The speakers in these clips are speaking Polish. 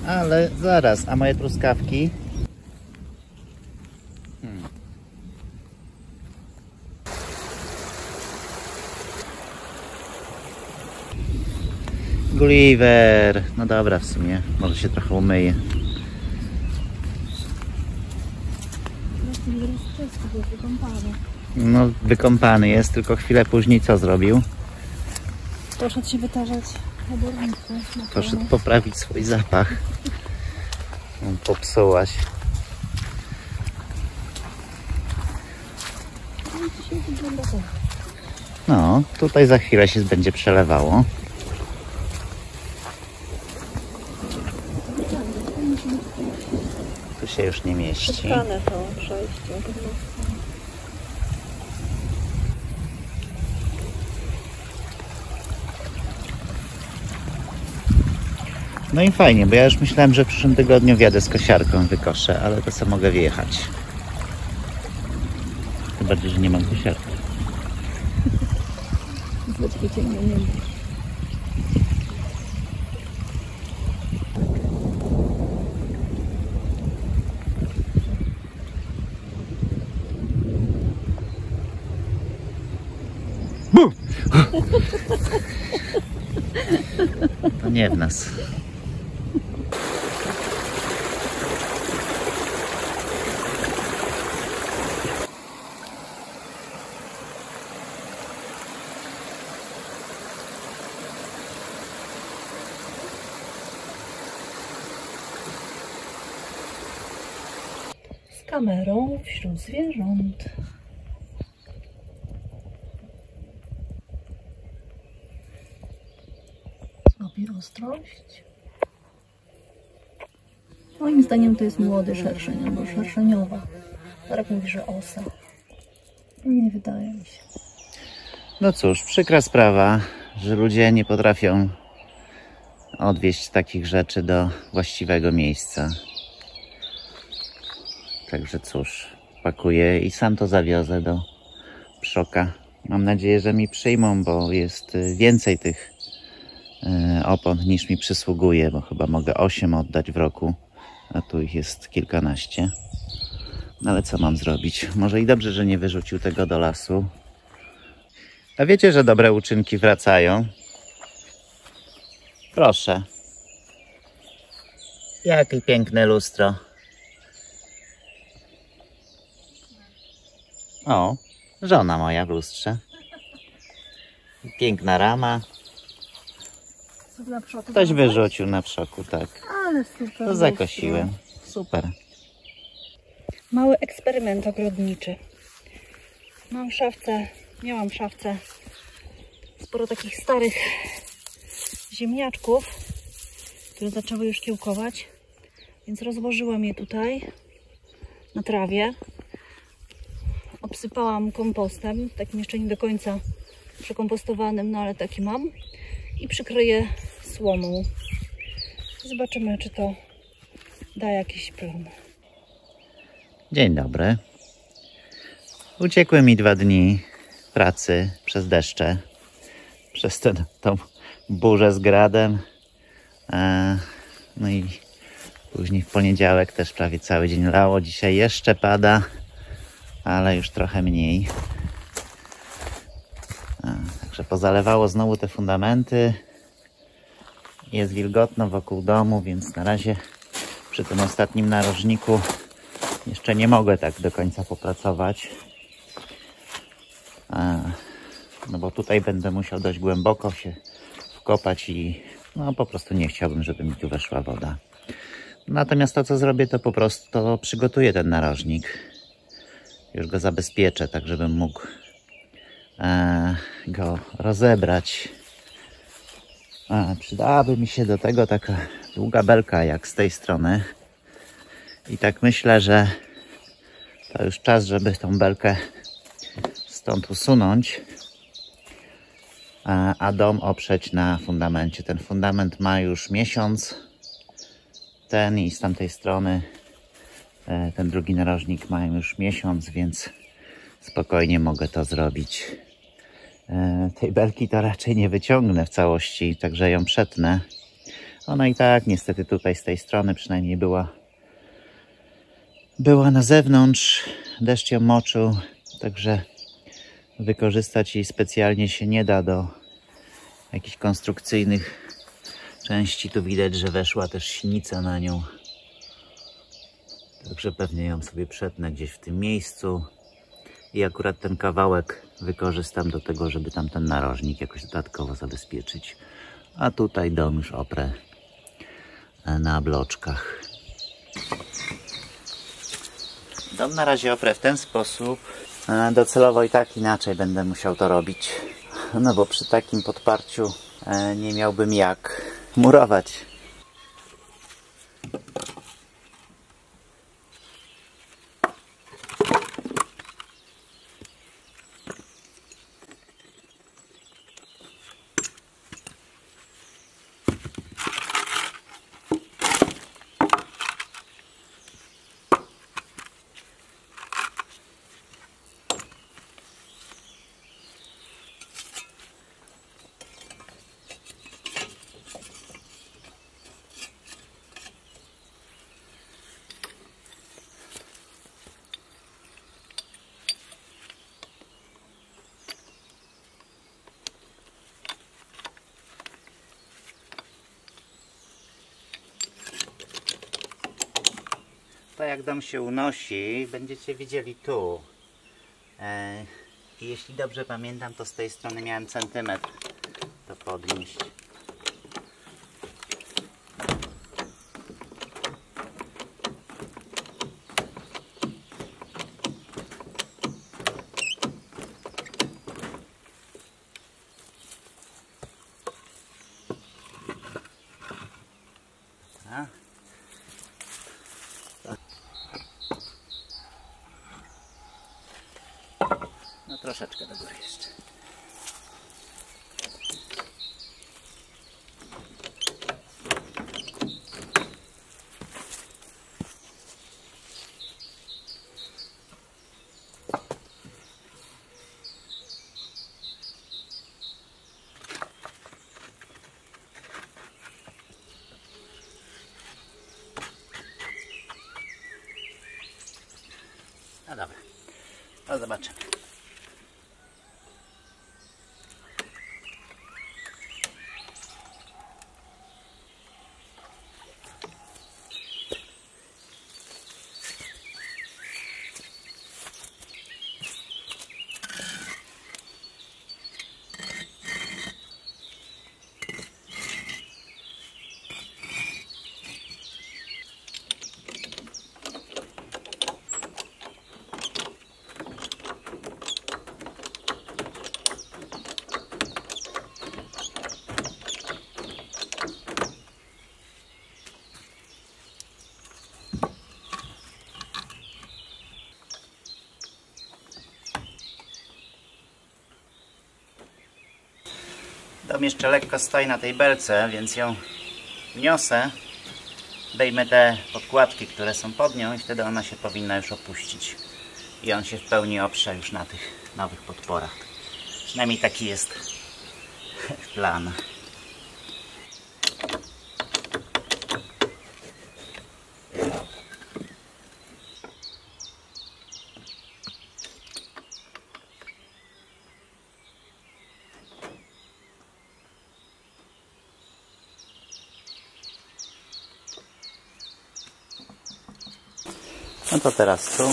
Ale zaraz, a moje truskawki? Gulliver. No dobra, w sumie. Może się trochę umyje. No, wykąpany jest, tylko chwilę później co zrobił? Poszedł się wytarzać oborniku. Poszedł poprawić swój zapach. Popsułaś. No, tutaj za chwilę się będzie przelewało. Tu się już nie mieści. Spotkane to przejście. No i fajnie, bo ja już myślałem, że w przyszłym tygodniu wjadę z kosiarką, wykoszę, ale to co mogę wjechać. Tym bardziej, że nie mam kosiarki. To nie w nas. Z kamerą wśród zwierząt. Zrobi ostrość. Moim zdaniem to jest młody szerszeń albo szerszeniowa. Darek mówi, że osa. Nie wydaje mi się. No cóż, przykra sprawa, że ludzie nie potrafią odwieźć takich rzeczy do właściwego miejsca. Także cóż, pakuję i sam to zawiozę do Pszoka. Mam nadzieję, że mi przyjmą, bo jest więcej tych opon niż mi przysługuje, bo chyba mogę 8 oddać w roku, a tu ich jest kilkanaście. No ale co mam zrobić? Może i dobrze, że nie wyrzucił tego do lasu. A wiecie, że dobre uczynki wracają? Proszę. Jakie piękne lustro. O, żona moja w lustrze. Piękna rama. Ktoś wyrzucił na Pszoku, tak. Ale super. To zakosiłem. Super. Mały eksperyment ogrodniczy. Miałam w szafce sporo takich starych ziemniaczków, które zaczęły już kiełkować, więc rozłożyłam je tutaj na trawie. Obsypałam kompostem, takim jeszcze nie do końca przekompostowanym, no ale taki mam, i przykryję słomą. Zobaczymy, czy to da jakiś plon. Dzień dobry. Uciekły mi 2 dni pracy przez deszcze, przez tą burzę z gradem. No i później w poniedziałek też prawie cały dzień lało. Dzisiaj jeszcze pada, ale już trochę mniej. Także pozalewało znowu te fundamenty. Jest wilgotno wokół domu, więc na razie przy tym ostatnim narożniku jeszcze nie mogę tak do końca popracować. No bo tutaj będę musiał dość głęboko się wkopać i no po prostu nie chciałbym, żeby mi tu weszła woda. Natomiast to, co zrobię, to po prostu to przygotuję ten narożnik. Już go zabezpieczę, tak żebym mógł go rozebrać. Przydałaby mi się do tego taka długa belka jak z tej strony. I tak myślę, że to już czas, żeby tą belkę stąd usunąć, a dom oprzeć na fundamencie. Ten fundament ma już miesiąc. Ten i z tamtej strony ten drugi narożnik ma już miesiąc, więc spokojnie mogę to zrobić. Tej belki to raczej nie wyciągnę w całości, także ją przetnę. Ona i tak niestety tutaj z tej strony przynajmniej była na zewnątrz, deszcz ją moczył, także wykorzystać jej specjalnie się nie da do jakichś konstrukcyjnych części. Tu widać, że weszła też sinica na nią, także pewnie ją sobie przetnę gdzieś w tym miejscu i akurat ten kawałek wykorzystam do tego, żeby tam ten narożnik jakoś dodatkowo zabezpieczyć, a tutaj dom już oprę na bloczkach. Dom na razie oprę w ten sposób. Docelowo i tak inaczej będę musiał to robić, no bo przy takim podparciu nie miałbym jak murować. To jak dom się unosi, będziecie widzieli tu. I jeśli dobrze pamiętam, to z tej strony miałem centymetr to podnieść. No troszeczkę do góry jeszcze. No dobra, to zobaczymy. Dom jeszcze lekko stoi na tej belce, więc ją wniosę. Dejmy te podkładki, które są pod nią i wtedy ona się powinna już opuścić. I on się w pełni oprze już na tych nowych podporach. Przynajmniej taki jest plan. No to teraz tu.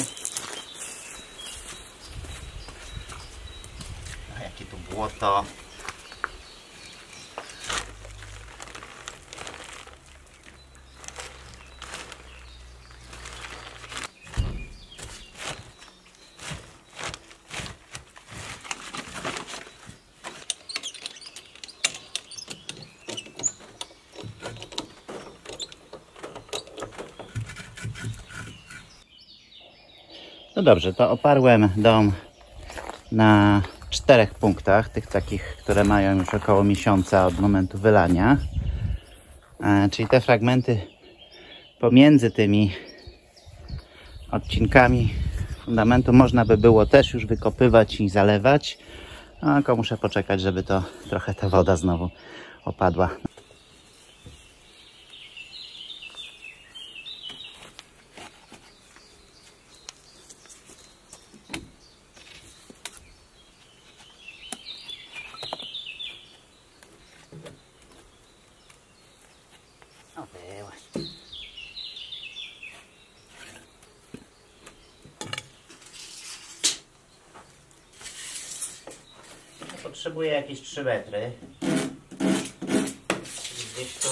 A jakie tu błoto. No dobrze, to oparłem dom na 4 punktach, tych takich, które mają już około miesiąca od momentu wylania. Czyli te fragmenty pomiędzy tymi odcinkami fundamentu można by było też już wykopywać i zalewać. Tylko muszę poczekać, żeby to trochę ta woda znowu opadła. potrzebuję jakieś 3 metry. Gdzieś tu.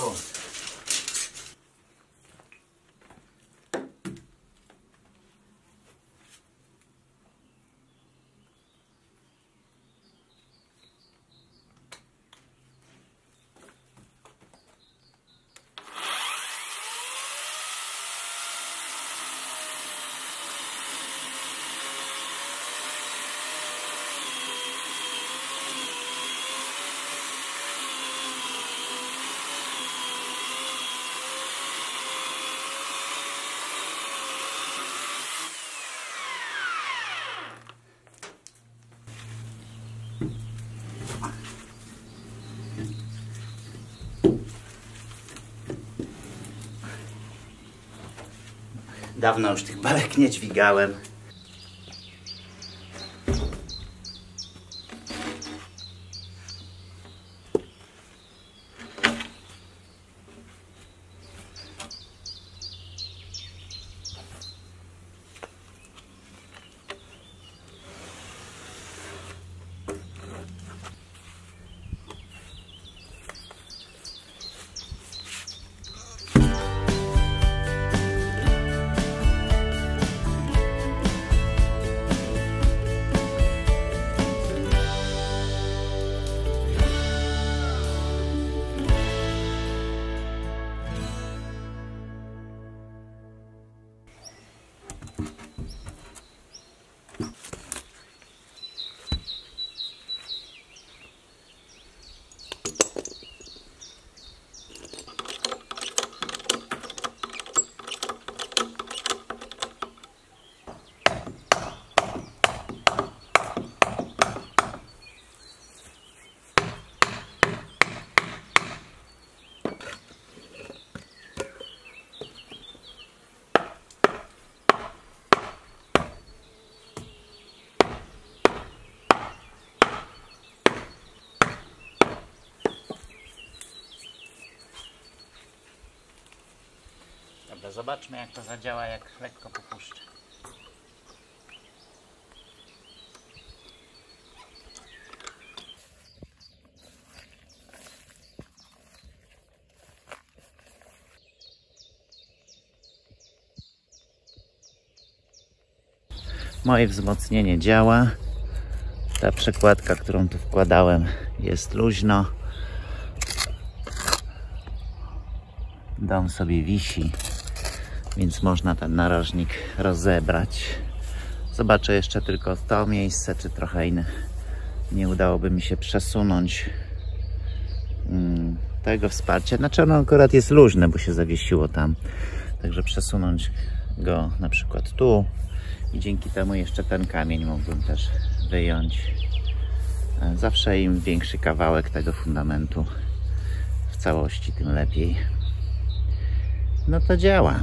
Dawno już tych balek nie dźwigałem. Dobra, zobaczmy jak to zadziała, jak lekko popuszczę. Moje wzmocnienie działa. Ta przekładka, którą tu wkładałem, jest luźno. Dom sobie wisi, więc można ten narożnik rozebrać. Zobaczę jeszcze tylko to miejsce, czy trochę inne. Nie udałoby mi się przesunąć tego wsparcia. Znaczy ono akurat jest luźne, bo się zawiesiło tam. Także przesunąć go na przykład tu i dzięki temu jeszcze ten kamień mógłbym też wyjąć. Zawsze im większy kawałek tego fundamentu w całości, tym lepiej. No to działa.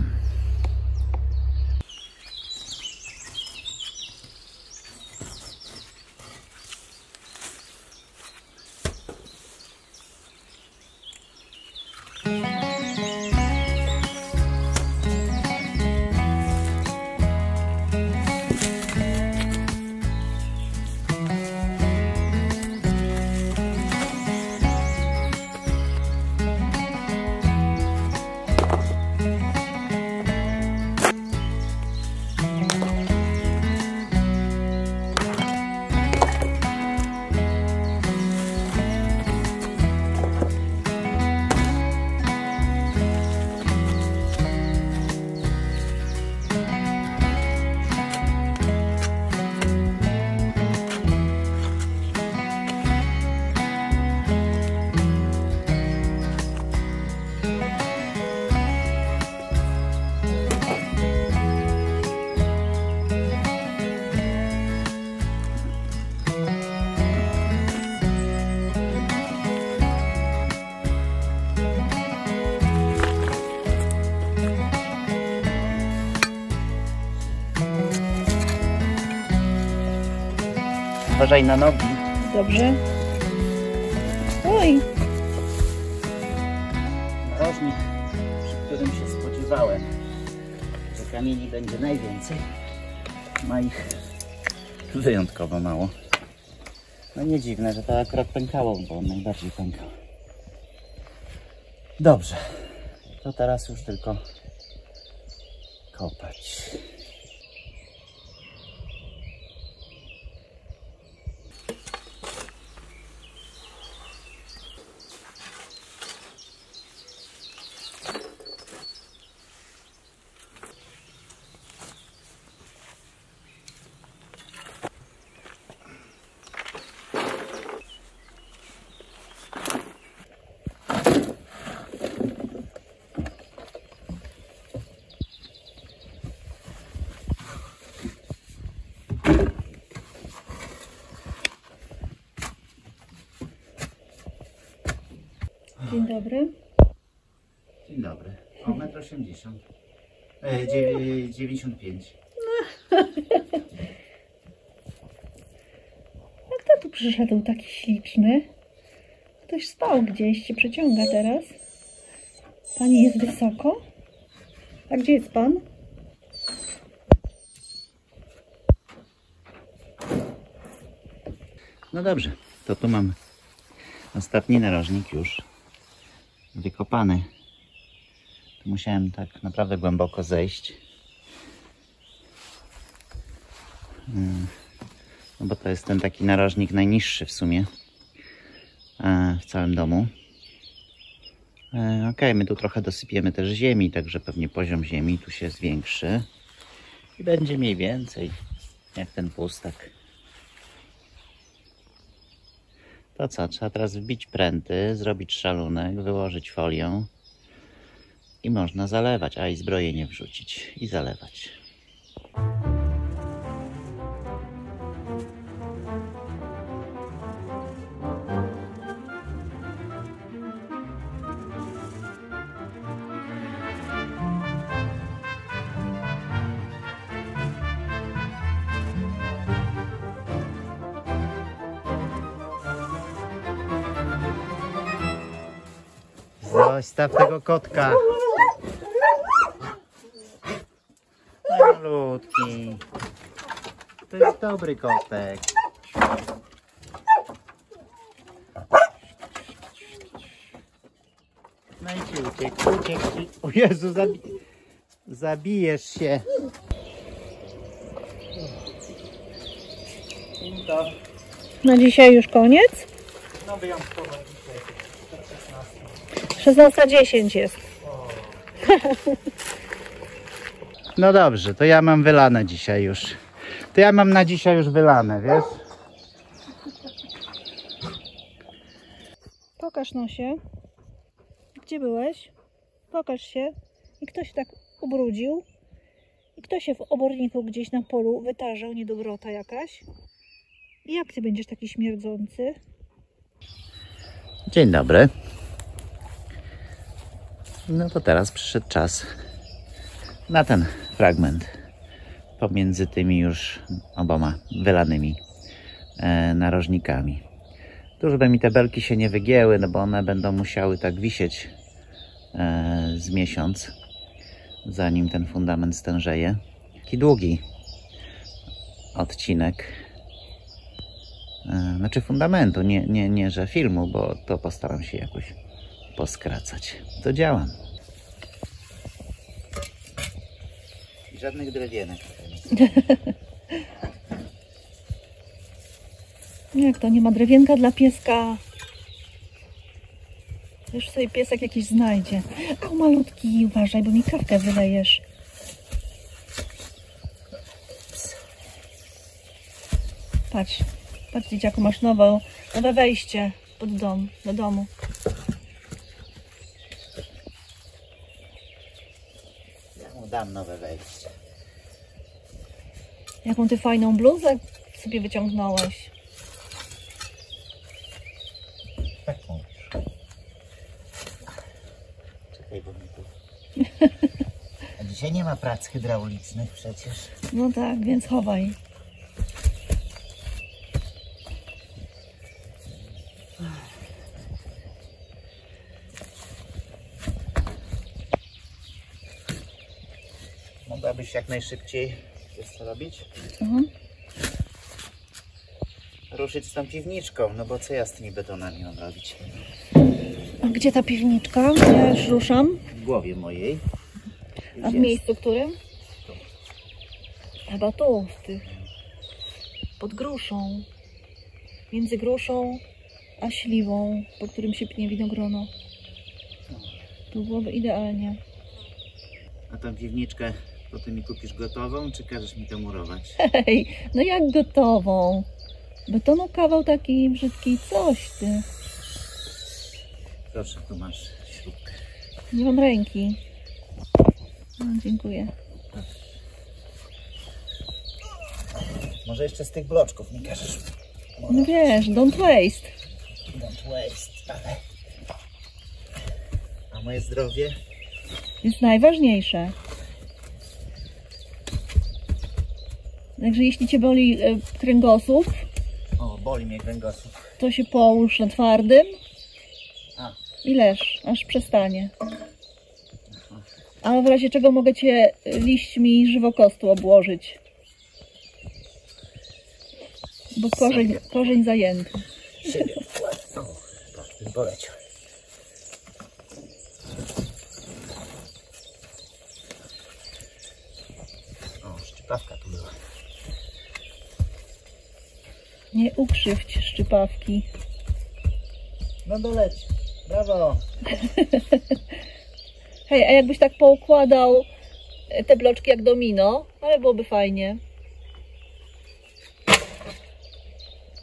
Uważaj na nogi. Dobrze. Oj. Narożnik, przy którym się spodziewałem, że kamieni będzie najwięcej. Ma ich wyjątkowo mało. No nie dziwne, że to akurat pękało, bo on najbardziej pękał. Dobrze, to teraz już tylko kopać. Dzień dobry. Dzień dobry. O, 1,80 m. 95. A kto tu przyszedł taki śliczny? Ktoś spał gdzieś, się przeciąga teraz. Pani jest wysoko? A gdzie jest pan? No dobrze, to tu mam ostatni narożnik już wykopany. Tu musiałem tak naprawdę głęboko zejść. No bo to jest ten taki narożnik najniższy w sumie w całym domu. Ok, my tu trochę dosypiemy też ziemi, także pewnie poziom ziemi tu się zwiększy i będzie mniej więcej jak ten pustak. To co, trzeba teraz wbić pręty, zrobić szalunek, wyłożyć folią i można zalewać, a i zbrojenie wrzucić i zalewać. Zostaw tego kotka. Malutki. To jest dobry kotek. No i ci uciekł ci. O Jezu, zabijesz się. To. Na dzisiaj już koniec? No wyjątkowo dzisiaj. 16:10 jest. No dobrze, to ja mam wylane dzisiaj już. To ja mam na dzisiaj już wylane, wiesz? Pokaż nosie. Gdzie byłeś? Pokaż się. I ktoś tak ubrudził. I ktoś się w oborniku gdzieś na polu wytarzał, niedobrota jakaś. I jak ty będziesz taki śmierdzący? Dzień dobry. No to teraz przyszedł czas na ten fragment pomiędzy tymi już oboma wylanymi narożnikami. Tu, żeby mi te belki się nie wygięły, no bo one będą musiały tak wisieć z miesiąc, zanim ten fundament stężeje. Taki długi odcinek, znaczy fundamentu, nie że filmu, bo to postaram się jakoś poskracać. To działam. I żadnych drewienek. Jak to? Nie ma drewienka dla pieska? Już sobie piesek jakiś znajdzie. A malutki, uważaj, bo mi kawkę wylejesz. Patrz, patrz dzieciaku, masz nowe wejście pod dom, do domu. Ja mu dam nowe wejście. Jaką ty fajną bluzę sobie wyciągnąłeś. Tak mówisz. Czekaj, bo mi tu... A dzisiaj nie ma prac hydraulicznych przecież. No tak, więc chowaj. Mogłabyś jak najszybciej wiesz co robić? ruszyć z tą piwniczką, no bo co ja z tymi betonami mam robić? A gdzie ta piwniczka? Ja już ruszam. W głowie mojej. A w miejscu którym? Chyba tu, w tych... pod gruszą. Między gruszą a śliwą, po którym się pnie winogrono. Tu byłoby idealnie. A tą piwniczkę potem mi kupisz gotową, czy każesz mi to murować? Hej, no jak gotową? Betonu kawał taki brzydki, coś ty. Proszę, tu masz śrubkę. Nie mam ręki. No, dziękuję. Może jeszcze z tych bloczków mi każesz. No wiesz, don't waste. Don't waste, ale... A moje zdrowie? Jest najważniejsze. Także jeśli cię boli kręgosłup, O, boli mnie kręgosłup. to się połóż na twardym A. i leż, aż przestanie. A w razie czego mogę cię liśćmi żywokostu obłożyć. Bo korzeń zajęty. Siebie wkładę. O, tak, ten poleciał. O, szczypawka tu była. Nie ukrzywdź szczypawki. No doleci. Brawo. Hej, a jakbyś tak poukładał te bloczki jak domino, ale byłoby fajnie.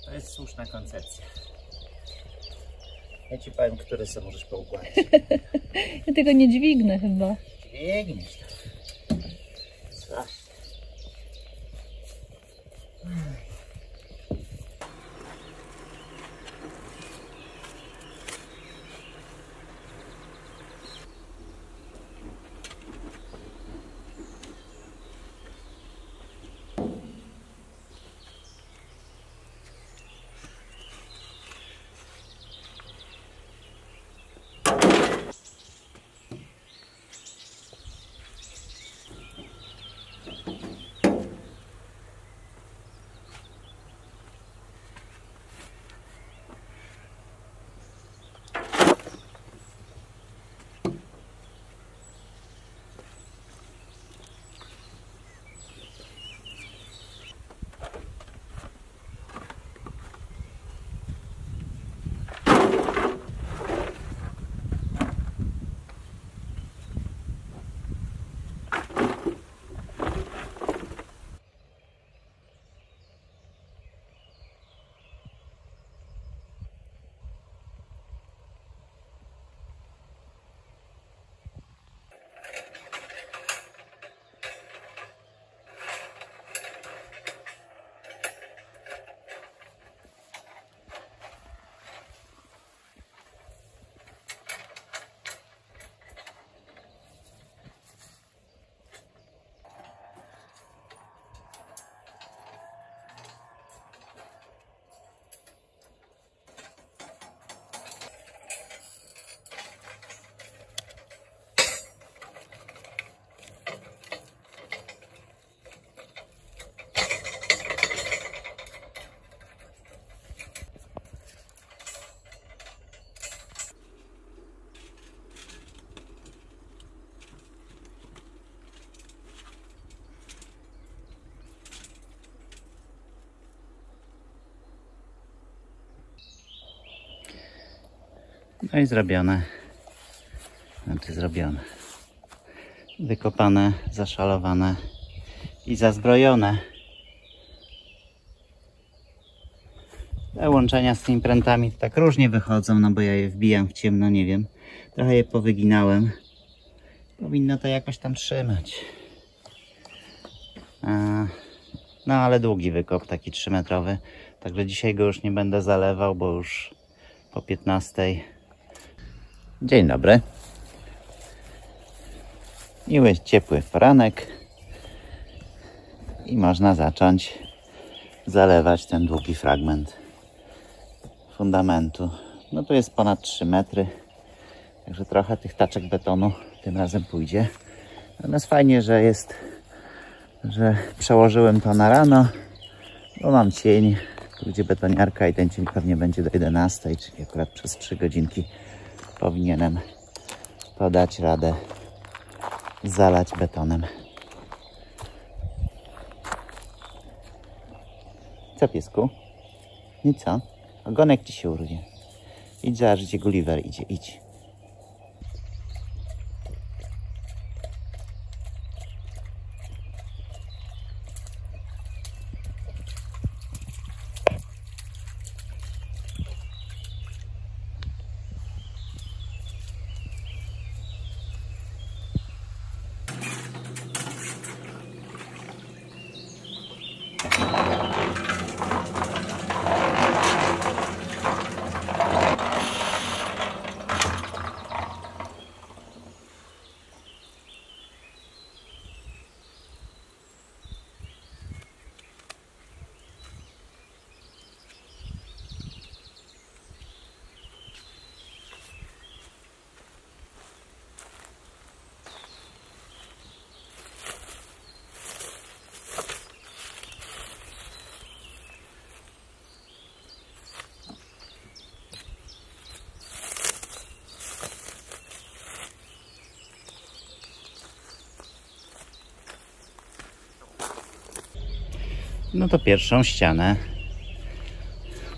To jest słuszna koncepcja. Ja ci powiem, które sobie możesz poukładać. Ja tego nie dźwignę chyba. Biegniesz tam. Strasznie. No i zrobione. Znaczy zrobione. Wykopane, zaszalowane i zazbrojone. Te łączenia z tymi prętami tak różnie wychodzą, no bo ja je wbijam w ciemno, nie wiem. Trochę je powyginałem. Powinno to jakoś tam trzymać. No ale długi wykop, taki 3-metrowy. Także dzisiaj go już nie będę zalewał, bo już po 15. Dzień dobry. Miły, ciepły poranek. I można zacząć zalewać ten długi fragment fundamentu. No tu jest ponad 3 metry. Także trochę tych taczek betonu tym razem pójdzie. Natomiast fajnie, że przełożyłem to na rano, bo mam cień Tu gdzie betoniarka i ten cień pewnie będzie do 11, czyli akurat przez 3 godzinki powinienem to dać radę zalać betonem. Co, piesku? I co? Ogonek ci się urwie. Idź zobacz, gdzie Gulliver idzie, idź. No to pierwszą ścianę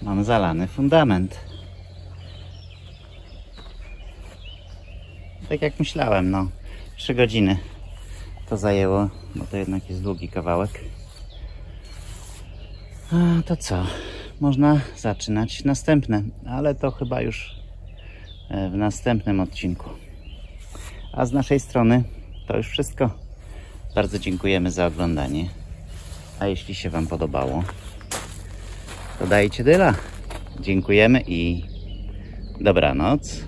mam zalany fundament. Tak jak myślałem, no 3 godziny to zajęło, bo to jednak jest długi kawałek. A to co? Można zaczynać następne, ale to chyba już w następnym odcinku. A z naszej strony to już wszystko. Bardzo dziękujemy za oglądanie. A jeśli się Wam podobało, to dajcie dyla. Dziękujemy i dobranoc.